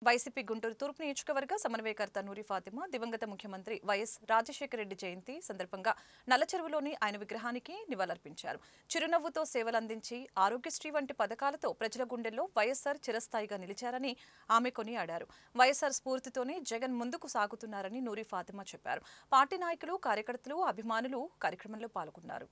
YCP Guntur తూర్పు నియోజకవర్గ సమన్వయకర్త నూరి ఫాతిమా దివంగత ముఖ్యమంత్రి వైఎస్ రాజశేఖర రెడ్డి జయంతి సందర్భంగా నల్లచెరువులోని ఆయన విగ్రహానికి నివాళులర్పించారు. చిరునవ్వుతో సేవలందించి ఆరోగ్యశ్రీ వంటి పథకాలతో ప్రజల గుండెల్లో వైఎస్ఆర్ చిరస్థాయిగా నిలిచారని ఆమె కొనియాడారు. వైఎస్ఆర్ స్ఫూర్తితోనే జగన్ ముందుకు సాగుతున్నారని నూరి ఫాతిమా చెప్పారు. పార్టీ నాయకులు, కార్యకర్తలు, అభిమానులు కార్యక్రమంలో పాల్గొన్నారు.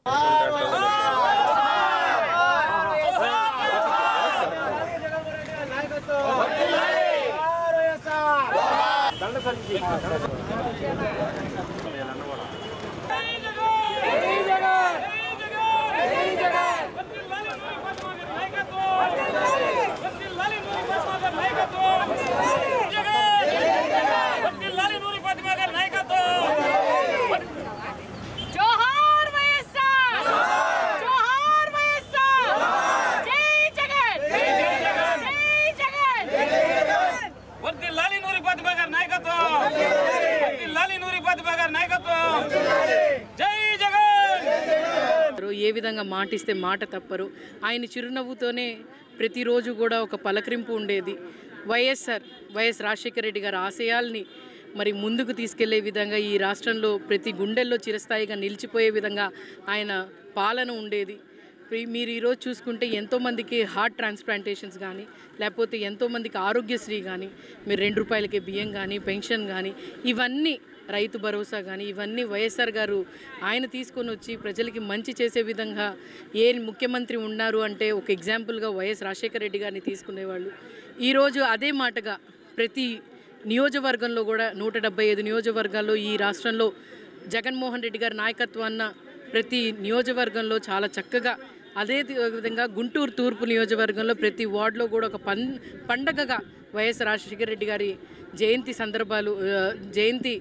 ఏ విధంగా మాటిస్తే మాట తప్పరు. ఆయన చిరునవ్వుతోనే ప్రతిరోజు కూడా ఒక పలకరింపు ఉండేది. వైఎస్ రాజశేఖర రెడ్డి గారి ఆశయాల్ని మరి ముందుకు తీసుకెళ్లే విధంగా ఈ రాష్ట్రంలో ప్రతి గుండెల్లో చిరస్థాయిగా నిలిచిపోయే విధంగా ఆయన పాలన ఉండేది. మీరు ఈరోజు చూసుకుంటే ఎంతోమందికి హార్ట్ ట్రాన్స్ప్లాంటేషన్స్ కానీ, లేకపోతే ఎంతోమందికి ఆరోగ్యశ్రీ కానీ, మీరు 2 రూపాయలకే బియ్యం కానీ, పెన్షన్ కానీ, ఇవన్నీ రైతు భరోసా కానీ, ఇవన్నీ వైఎస్ఆర్ గారు ఆయన తీసుకొని వచ్చి ప్రజలకి మంచి చేసే విధంగా ఏ ముఖ్యమంత్రి ఉన్నారు అంటే ఒక ఎగ్జాంపుల్గా వైఎస్ రాజశేఖర రెడ్డి గారిని తీసుకునేవాళ్ళు. ఈరోజు అదే మాటగా ప్రతి నియోజకవర్గంలో కూడా 175 నియోజకవర్గాల్లో ఈ రాష్ట్రంలో జగన్మోహన్ రెడ్డి గారి నాయకత్వాన్న ప్రతి నియోజకవర్గంలో చాలా చక్కగా, అదే విధంగా గుంటూరు తూర్పు నియోజకవర్గంలో ప్రతి వార్డులో కూడా ఒక పండగగా వైఎస్ రాజశేఖర రెడ్డి గారి జయంతి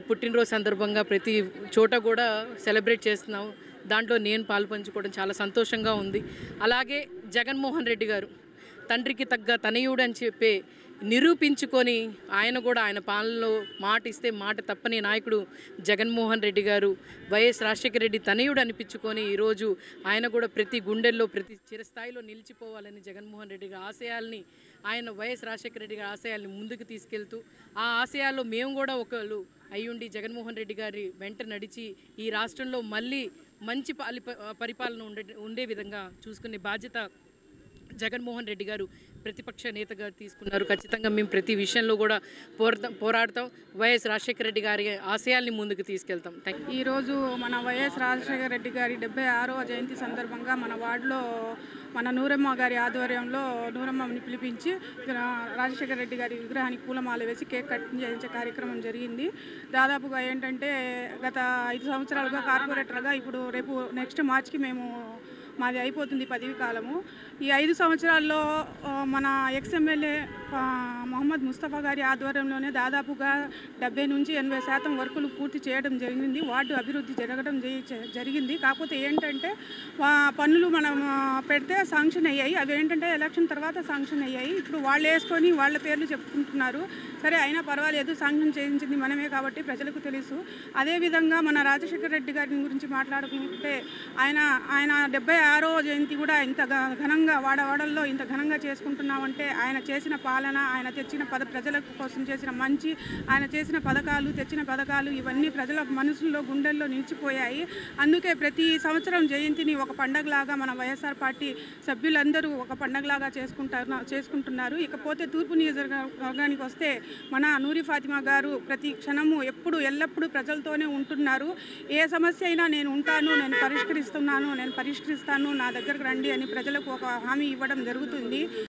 పుట్టినరోజు సందర్భంగా ప్రతి చోట కూడా సెలబ్రేట్ చేస్తున్నాం. దాంట్లో నేను పాల్పంచుకోవడం చాలా సంతోషంగా ఉంది. అలాగే జగన్మోహన్ రెడ్డి గారు తండ్రికి తగ్గ తనయుడు అని చెప్పి నిరూపించుకొని ఆయన కూడా ఆయన పాలనలో మాట ఇస్తే మాట తప్పని నాయకుడు జగన్మోహన్ రెడ్డి గారు వైఎస్ రాజశేఖర రెడ్డి తనయుడు అనిపించుకొని ఈరోజు ఆయన కూడా ప్రతి గుండెల్లో ప్రతి చిరస్థాయిలో నిలిచిపోవాలని జగన్మోహన్ రెడ్డి గారి ఆశయాల్ని, ఆయన వైఎస్ రాజశేఖర రెడ్డి గారి ఆశయాల్ని ముందుకు తీసుకెళ్తూ ఆ ఆశయాల్లో మేము కూడా ఒకళ్ళు అయ్యుండి జగన్మోహన్ రెడ్డి గారి వెంట నడిచి ఈ రాష్ట్రంలో మళ్ళీ మంచి పరిపాలన ఉండే విధంగా చూసుకునే బాధ్యత జగన్మోహన్ రెడ్డి గారు ప్రతిపక్ష నేతగా తీసుకున్నారు. ఖచ్చితంగా మేము ప్రతి విషయంలో కూడా పోరాడతాం. వైఎస్ రాజశేఖర రెడ్డి గారి ఆశయాల్ని ముందుకు తీసుకెళ్తాం. ఈరోజు మన వైఎస్ రాజశేఖర రెడ్డి గారి 76వ జయంతి సందర్భంగా మన వార్డులో మన నూరమ్మ గారి ఆధ్వర్యంలో నూరమ్మని పిలిపించి రాజశేఖర రెడ్డి గారి విగ్రహానికి పూలమాల వేసి కేక్ కటింగ్ చేయించే కార్యక్రమం జరిగింది. దాదాపుగా ఏంటంటే గత 5 సంవత్సరాలుగా కార్పొరేటర్గా, ఇప్పుడు రేపు నెక్స్ట్ మార్చికి మాది అయిపోతుంది పదవి కాలము. ఈ 5 సంవత్సరాల్లో మన ఎమ్మెల్యే మొహమ్మద్ ముస్తఫా గారి ఆధ్వర్యంలోనే దాదాపుగా 70 నుంచి 80% వర్కులు పూర్తి చేయడం జరిగింది. వార్డు అభివృద్ధి జరగడం జరిగింది. కాకపోతే ఏంటంటే పన్నులు మనం పెడితే శాంక్షన్ అయ్యాయి. అవి ఏంటంటే ఎలక్షన్ తర్వాత శాంక్షన్ అయ్యాయి. ఇప్పుడు వాళ్ళు వేసుకొని వాళ్ళ పేర్లు చెప్పుకుంటున్నారు. సరే, అయినా పర్వాలేదు, శాంక్షన్ చేయించింది మనమే కాబట్టి ప్రజలకు తెలుసు. అదేవిధంగా మన రాజశేఖర రెడ్డి గారి గురించి మాట్లాడుకుంటే ఆయన 76వ జయంతి కూడా ఇంత ఘనంగా వాడవాడల్లో ఇంత ఘనంగా చేసుకుంటున్నామంటే ఆయన చేసిన పాలన, ఆయన తెచ్చిన ప్రజల కోసం చేసిన మంచి, ఆయన చేసిన పథకాలు, తెచ్చిన పథకాలు ఇవన్నీ ప్రజల మనసుల్లో, గుండెల్లో నిలిచిపోయాయి. అందుకే ప్రతి సంవత్సరం జయంతిని ఒక పండగలాగా మన వైఎస్ఆర్ పార్టీ సభ్యులందరూ ఒక పండగలాగా చేసుకుంటున్నారు. ఇకపోతే తూర్పు నియోజకవర్గానికి వస్తే మన నూరి ఫాతిమా గారు ప్రతి క్షణము ఎల్లప్పుడూ ప్రజలతోనే ఉంటున్నారు. ఏ సమస్య అయినా నేను ఉంటాను, నేను పరిష్కరిస్తాను, నా దగ్గరకు రండి అని ప్రజలకు ఒక హామీ ఇవ్వడం జరుగుతుంది.